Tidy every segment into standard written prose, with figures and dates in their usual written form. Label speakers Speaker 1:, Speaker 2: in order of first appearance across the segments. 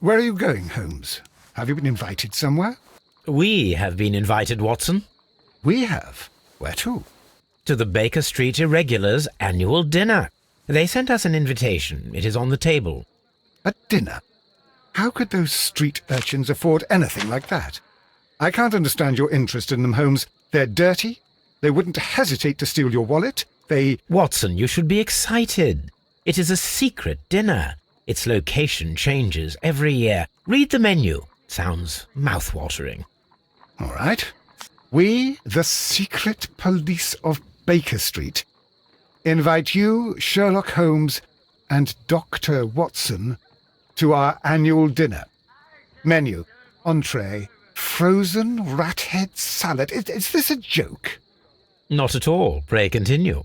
Speaker 1: Where are you going, Holmes? Have you been invited somewhere?
Speaker 2: We have been invited, Watson.
Speaker 1: We have. Where to?
Speaker 2: To the Baker Street Irregulars' annual dinner. They sent us an invitation. It is on the table.
Speaker 1: A dinner? How could those street urchins afford anything like that? I can't understand your interest in them, Holmes. They're dirty. They wouldn't hesitate to steal your wallet.
Speaker 2: Watson, you should be excited. It is a secret dinner. Its location changes every year. Read the menu. Sounds mouth-watering.
Speaker 1: All right. We, the secret police of Baker Street, invite you, Sherlock Holmes, and Dr. Watson to our annual dinner. Menu, entree, frozen rat-head salad. Is this a joke?
Speaker 2: Not at all. Pray continue.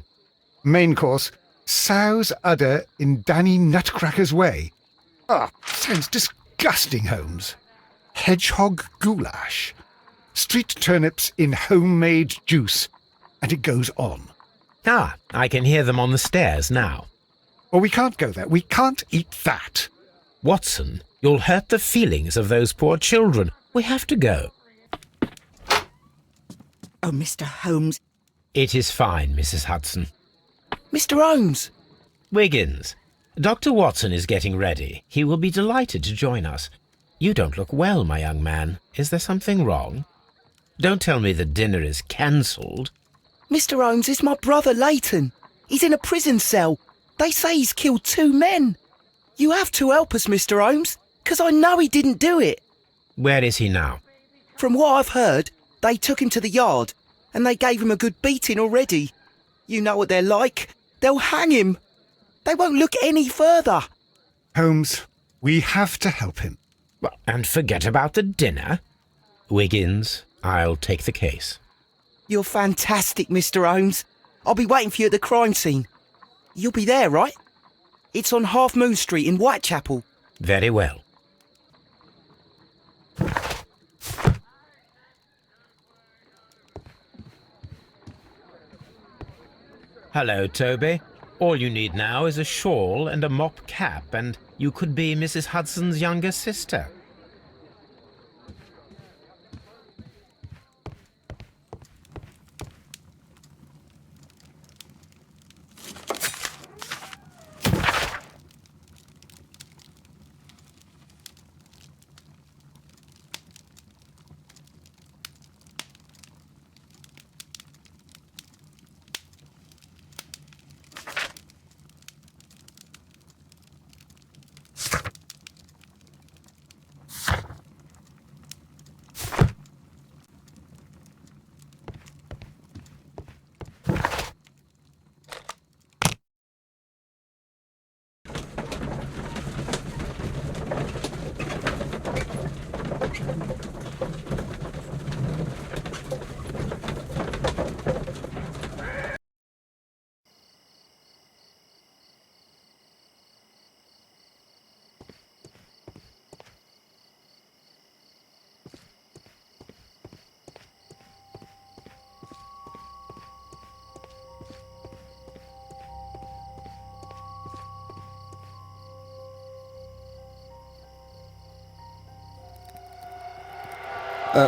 Speaker 1: Main course, sow's udder in Danny Nutcracker's way. Sounds disgusting, Holmes. Hedgehog goulash. Street turnips in homemade juice. And it goes on.
Speaker 2: I can hear them on the stairs now.
Speaker 1: Oh, we can't go there. We can't eat that.
Speaker 2: Watson, you'll hurt the feelings of those poor children. We have to go.
Speaker 3: Oh, Mr. Holmes.
Speaker 2: It is fine, Mrs. Hudson.
Speaker 3: Mr. Holmes!
Speaker 2: Wiggins, Dr. Watson is getting ready. He will be delighted to join us. You don't look well, my young man. Is there something wrong? Don't tell me the dinner is cancelled.
Speaker 3: Mr. Holmes is my brother Leighton. He's in a prison cell. They say he's killed 2 men. You have to help us, Mr. Holmes, 'cause I know he didn't do it.
Speaker 2: Where is he now?
Speaker 3: From what I've heard, they took him to the yard, and they gave him a good beating already. You know what they're like. They'll hang him. They won't look any further.
Speaker 1: Holmes, we have to help him.
Speaker 2: And forget about the dinner? Wiggins, I'll take the case.
Speaker 3: You're fantastic, Mr. Holmes. I'll be waiting for you at the crime scene. You'll be there, right? It's on Half Moon Street in Whitechapel.
Speaker 2: Very well. Hello, Toby. All you need now is a shawl and a mop cap, and you could be Mrs. Hudson's younger sister.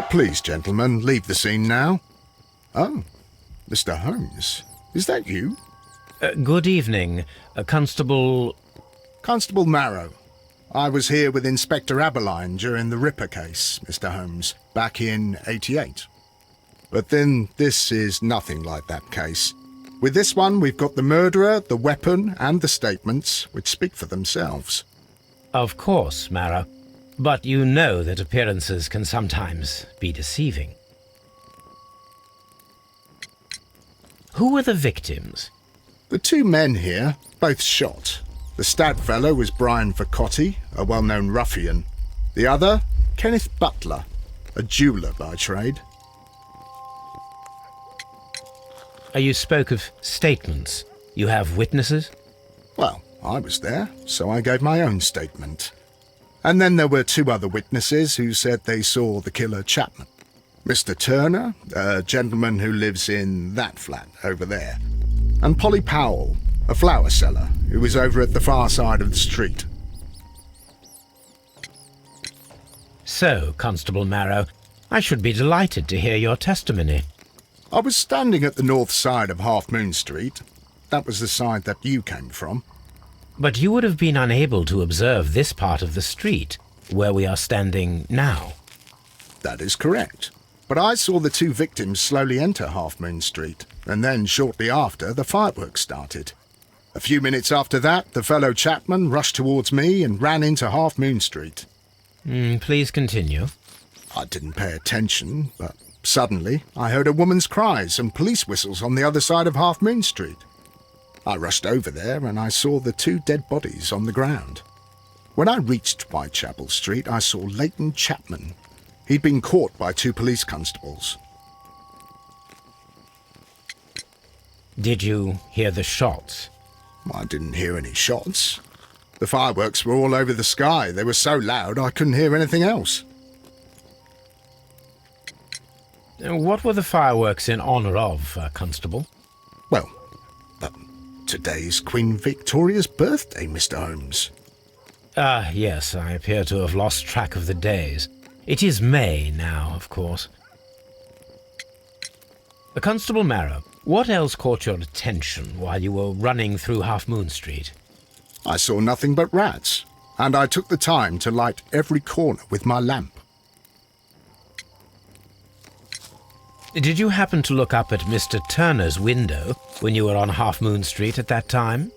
Speaker 4: Please, gentlemen, leave the scene now. Oh, Mr. Holmes, is that you?
Speaker 2: Good evening, Constable...
Speaker 4: Constable Marrow. I was here with Inspector Aberline during the Ripper case, Mr. Holmes, back in '88. But then this is nothing like that case. With this one, we've got the murderer, the weapon, and the statements, which speak for themselves.
Speaker 2: Of course, Marrow. But you know that appearances can sometimes be deceiving. Who were the victims?
Speaker 4: The 2 men here, both shot. The stout fellow was Brian Vercotti, a well-known ruffian. The other, Kenneth Butler, a jeweller by trade.
Speaker 2: You spoke of statements. You have witnesses?
Speaker 4: Well, I was there, so I gave my own statement. And then there were 2 other witnesses who said they saw the killer Chapman. Mr. Turner, a gentleman who lives in that flat over there, and Polly Powell, a flower seller who was over at the far side of the street.
Speaker 2: So, Constable Marrow, I should be delighted to hear your testimony.
Speaker 4: I was standing at the north side of Half Moon Street. That was the side that you came from.
Speaker 2: But you would have been unable to observe this part of the street, where we are standing now.
Speaker 4: That is correct. But I saw the two victims slowly enter Half Moon Street, and then shortly after, the fireworks started. A few minutes after that, the fellow Chapman rushed towards me and ran into Half Moon Street.
Speaker 2: Please continue.
Speaker 4: I didn't pay attention, but suddenly I heard a woman's cries and police whistles on the other side of Half Moon Street. I rushed over there and I saw the two dead bodies on the ground. When I reached Whitechapel Street, I saw Leighton Chapman. He'd been caught by two police constables.
Speaker 2: Did you hear the shots?
Speaker 4: I didn't hear any shots. The fireworks were all over the sky. They were so loud I couldn't hear anything else.
Speaker 2: What were the fireworks in honour of, Constable?
Speaker 4: Well, today's Queen Victoria's birthday, Mr. Holmes.
Speaker 2: Yes, I appear to have lost track of the days. It is May now, of course. Constable Marrow, what else caught your attention while you were running through Half Moon Street?
Speaker 4: I saw nothing but rats, and I took the time to light every corner with my lamp.
Speaker 2: Did you happen to look up at Mr. Turner's window when you were on Half Moon Street at that time?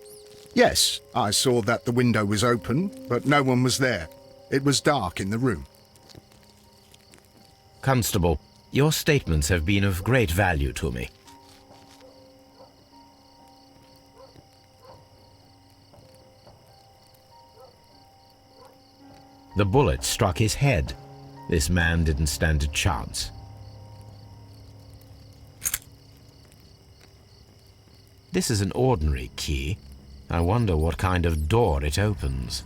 Speaker 4: Yes, I saw that the window was open, but no one was there. It was dark in the room.
Speaker 2: Constable, your statements have been of great value to me. The bullet struck his head. This man didn't stand a chance. This is an ordinary key. I wonder what kind of door it opens.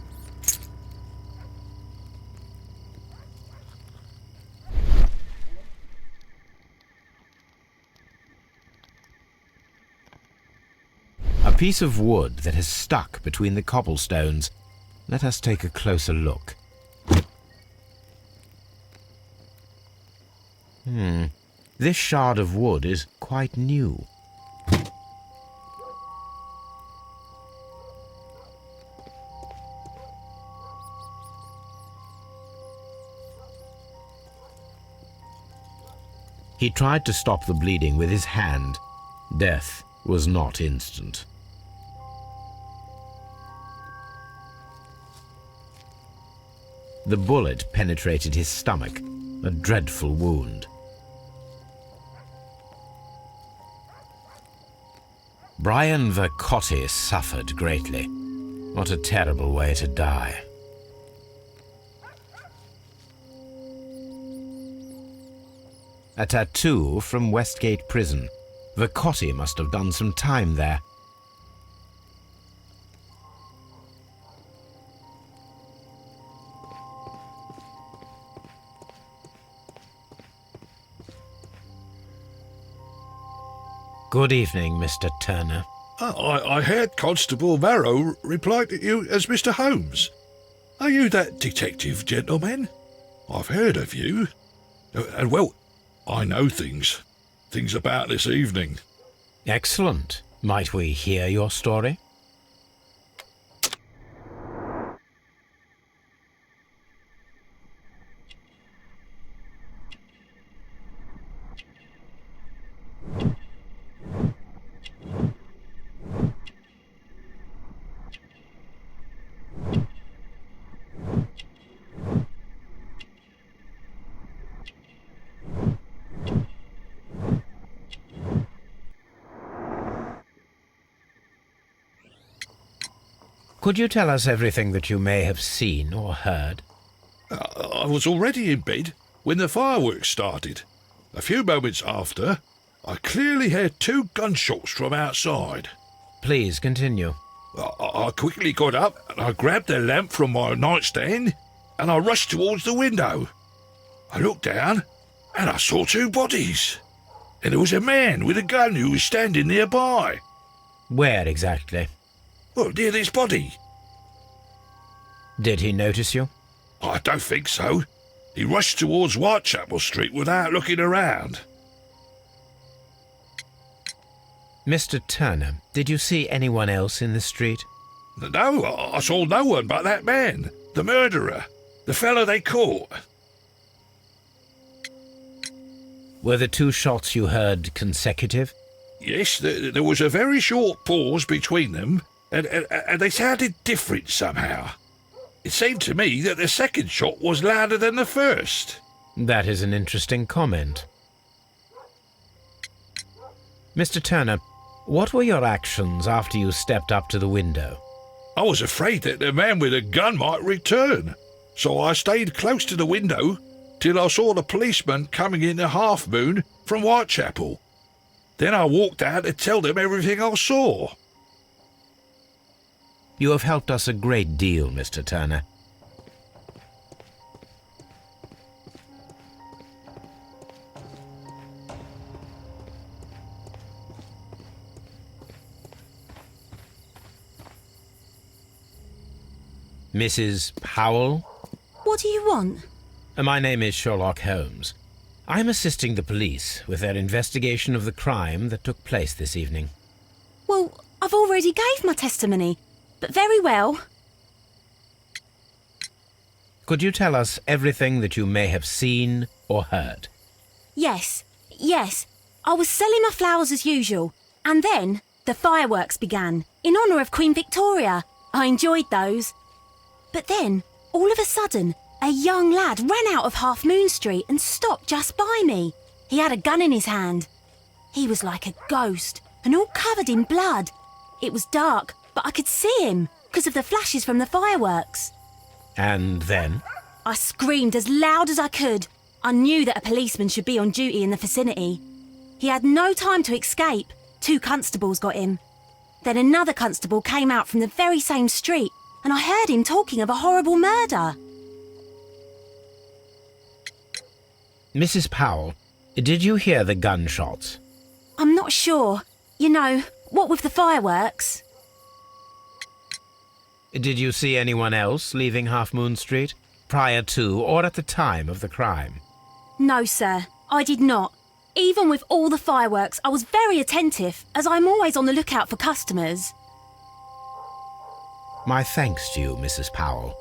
Speaker 2: A piece of wood that has stuck between the cobblestones. Let us take a closer look. This shard of wood is quite new. He tried to stop the bleeding with his hand. Death was not instant. The bullet penetrated his stomach, a dreadful wound. Brian Vercotti suffered greatly. What a terrible way to die. A tattoo from Westgate Prison. Vercotti must have done some time there. Good evening, Mr. Turner.
Speaker 5: I heard Constable Marrow reply to you as Mr. Holmes. Are you that detective gentleman? I've heard of you. And well, I know things about this evening.
Speaker 2: Excellent. Might we hear your story? Could you tell us everything that you may have seen or heard?
Speaker 5: I was already in bed when the fireworks started. A few moments after, I clearly heard two gunshots from outside.
Speaker 2: Please continue.
Speaker 5: I quickly got up and I grabbed the lamp from my nightstand and I rushed towards the window. I looked down and I saw two bodies. And there was a man with a gun who was standing nearby.
Speaker 2: Where exactly?
Speaker 5: Well, near this body.
Speaker 2: Did he notice you?
Speaker 5: I don't think so. He rushed towards Whitechapel Street without looking around.
Speaker 2: Mr. Turner, did you see anyone else in the street?
Speaker 5: No, I saw no one but that man, the murderer, the fellow they caught.
Speaker 2: Were the two shots you heard consecutive?
Speaker 5: Yes, there was a very short pause between them, and they sounded different somehow. It seemed to me that the second shot was louder than the first.
Speaker 2: That is an interesting comment. Mr. Turner, what were your actions after you stepped up to the window?
Speaker 5: I was afraid that the man with the gun might return, so I stayed close to the window till I saw the policeman coming in the Half Moon from Whitechapel. Then I walked out to tell them everything I saw.
Speaker 2: You have helped us a great deal, Mr. Turner. Mrs. Powell?
Speaker 6: What do you want?
Speaker 2: My name is Sherlock Holmes. I am assisting the police with their investigation of the crime that took place this evening.
Speaker 6: Well, I've already gave my testimony, but very well.
Speaker 2: Could you tell us everything that you may have seen or heard?
Speaker 6: Yes. I was selling my flowers as usual, and then the fireworks began, in honour of Queen Victoria. I enjoyed those. But then, all of a sudden, a young lad ran out of Half Moon Street and stopped just by me. He had a gun in his hand. He was like a ghost, and all covered in blood. It was dark, but I could see him, because of the flashes from the fireworks.
Speaker 2: And then?
Speaker 6: I screamed as loud as I could. I knew that a policeman should be on duty in the vicinity. He had no time to escape. 2 constables got him. Then another constable came out from the very same street, and I heard him talking of a horrible murder.
Speaker 2: Mrs. Powell, did you hear the gunshots?
Speaker 6: I'm not sure. You know, what with the fireworks?
Speaker 2: Did you see anyone else leaving Half Moon Street, prior to or at the time of the crime?
Speaker 6: No, sir, I did not. Even with all the fireworks, I was very attentive, as I'm always on the lookout for customers.
Speaker 2: My thanks to you, Mrs. Powell.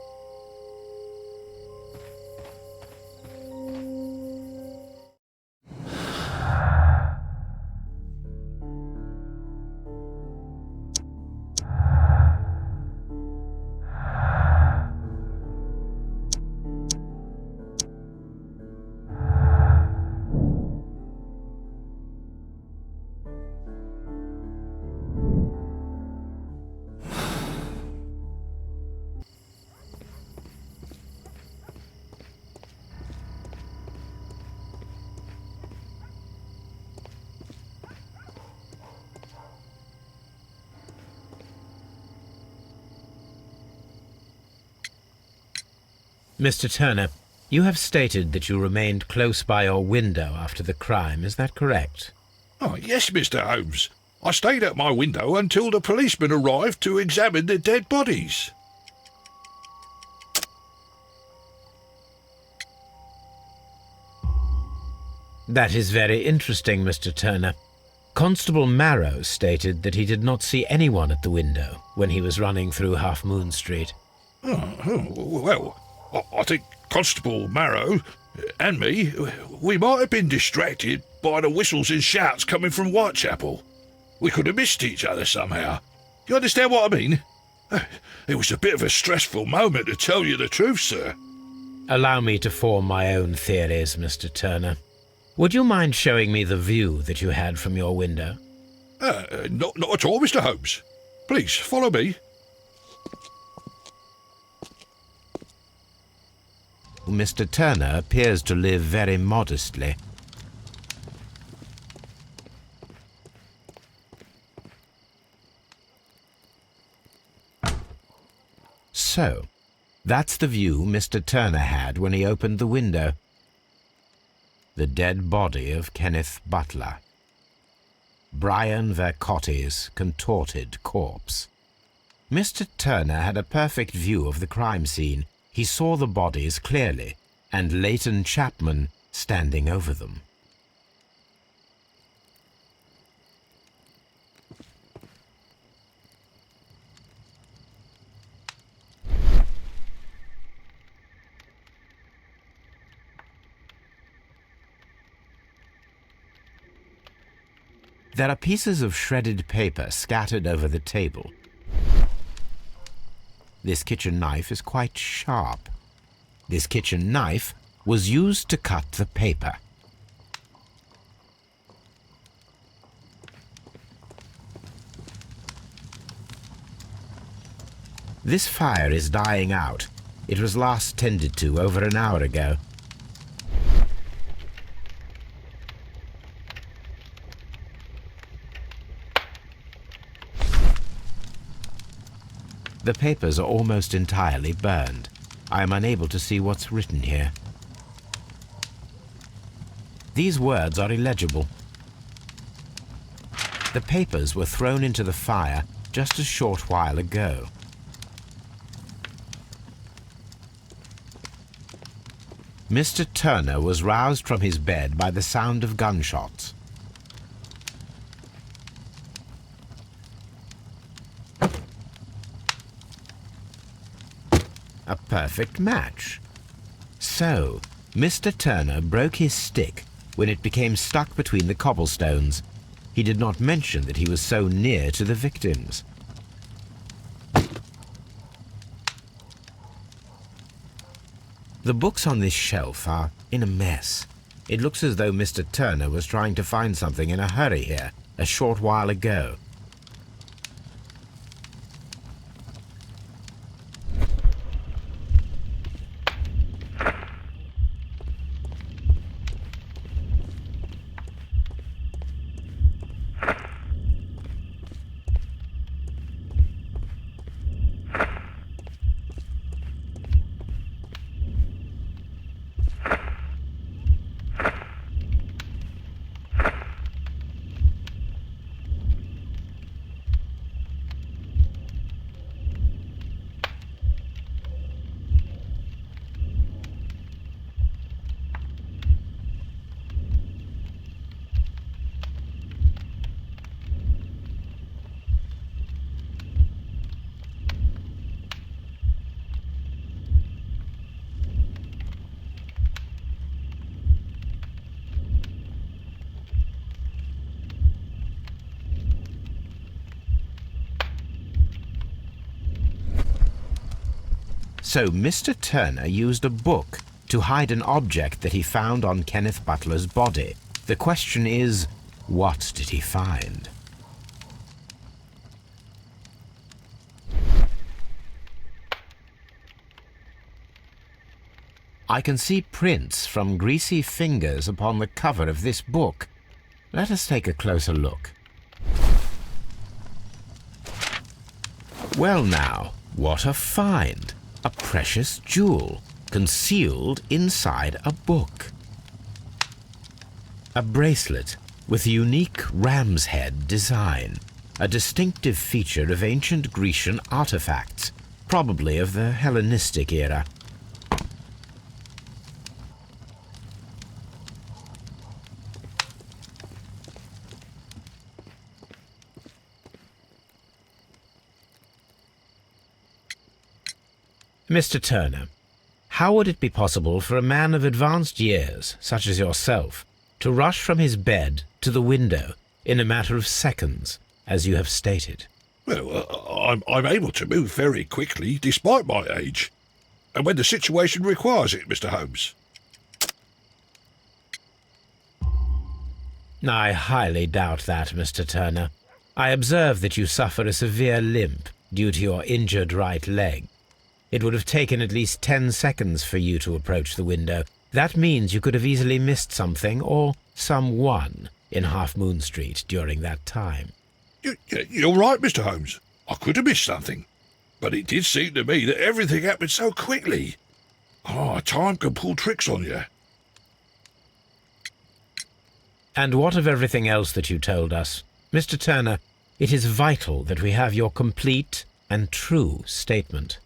Speaker 2: Mr. Turner, you have stated that you remained close by your window after the crime, is that correct?
Speaker 5: Oh, yes, Mr. Holmes. I stayed at my window until the policeman arrived to examine the dead bodies.
Speaker 2: That is very interesting, Mr. Turner. Constable Marrow stated that he did not see anyone at the window when he was running through Half Moon Street.
Speaker 5: Well, I think Constable Marrow and me, we might have been distracted by the whistles and shouts coming from Whitechapel. We could have missed each other somehow. You understand what I mean? It was a bit of a stressful moment, to tell you the truth, sir.
Speaker 2: Allow me to form my own theories, Mr. Turner. Would you mind showing me the view that you had from your window?
Speaker 5: Not at all, Mr. Holmes. Please, follow me.
Speaker 2: Mr. Turner appears to live very modestly. So, that's the view Mr. Turner had when he opened the window. The dead body of Kenneth Butler. Brian Vercotti's contorted corpse. Mr. Turner had a perfect view of the crime scene. He saw the bodies clearly, and Leighton Chapman standing over them. There are pieces of shredded paper scattered over the table. This kitchen knife is quite sharp. This kitchen knife was used to cut the paper. This fire is dying out. It was last tended to over an hour ago. The papers are almost entirely burned. I am unable to see what's written here. These words are illegible. The papers were thrown into the fire just a short while ago. Mr. Turner was roused from his bed by the sound of gunshots. A perfect match. So, Mr. Turner broke his stick when it became stuck between the cobblestones. He did not mention that he was so near to the victims. The books on this shelf are in a mess. It looks as though Mr. Turner was trying to find something in a hurry here a short while ago. So Mr. Turner used a book to hide an object that he found on Kenneth Butler's body. The question is, what did he find? I can see prints from greasy fingers upon the cover of this book. Let us take a closer look. Well now, what a find! A precious jewel concealed inside a book. A bracelet with a unique ram's head design, a distinctive feature of ancient Grecian artifacts, probably of the Hellenistic era. Mr. Turner, how would it be possible for a man of advanced years, such as yourself, to rush from his bed to the window in a matter of seconds, as you have stated?
Speaker 5: Well, I'm able to move very quickly, despite my age, and when the situation requires it, Mr. Holmes.
Speaker 2: I highly doubt that, Mr. Turner. I observe that you suffer a severe limp due to your injured right leg. It would have taken at least 10 seconds for you to approach the window. That means you could have easily missed something or someone in Half Moon Street during that time.
Speaker 5: You're right, Mr. Holmes. I could have missed something. But it did seem to me that everything happened so quickly. Time can pull tricks on you.
Speaker 2: And what of everything else that you told us? Mr. Turner, it is vital that we have your complete and true statement.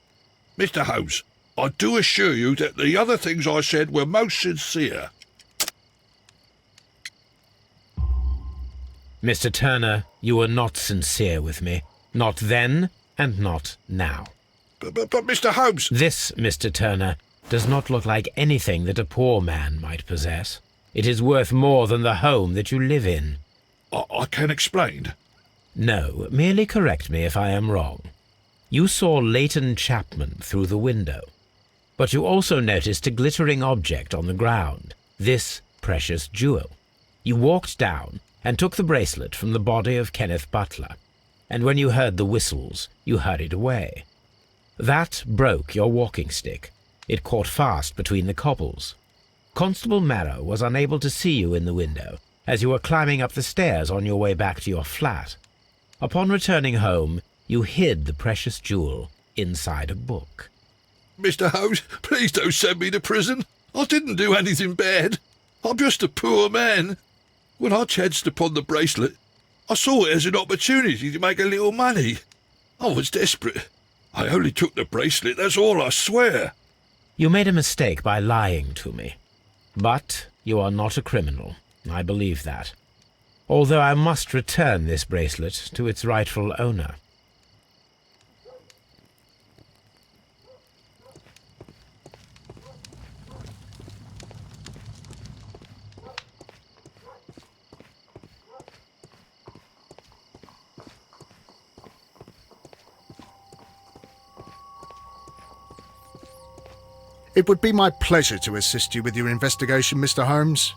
Speaker 5: Mr. Holmes, I do assure you that the other things I said were most sincere.
Speaker 2: Mr. Turner, you were not sincere with me. Not then, and not now.
Speaker 5: But Mr. Holmes...
Speaker 2: This, Mr. Turner, does not look like anything that a poor man might possess. It is worth more than the home that you live in.
Speaker 5: I can explain.
Speaker 2: No, merely correct me if I am wrong. You saw Leighton Chapman through the window, but you also noticed a glittering object on the ground, this precious jewel. You walked down and took the bracelet from the body of Kenneth Butler, and when you heard the whistles, you hurried away. That broke your walking stick. It caught fast between the cobbles. Constable Marrow was unable to see you in the window as you were climbing up the stairs on your way back to your flat. Upon returning home, you hid the precious jewel inside a book.
Speaker 5: Mr. Holmes, please don't send me to prison. I didn't do anything bad. I'm just a poor man. When I chanced upon the bracelet, I saw it as an opportunity to make a little money. I was desperate. I only took the bracelet, that's all, I swear.
Speaker 2: You made a mistake by lying to me. But you are not a criminal. I believe that. Although I must return this bracelet to its rightful owner.
Speaker 4: It would be my pleasure to assist you with your investigation, Mr. Holmes.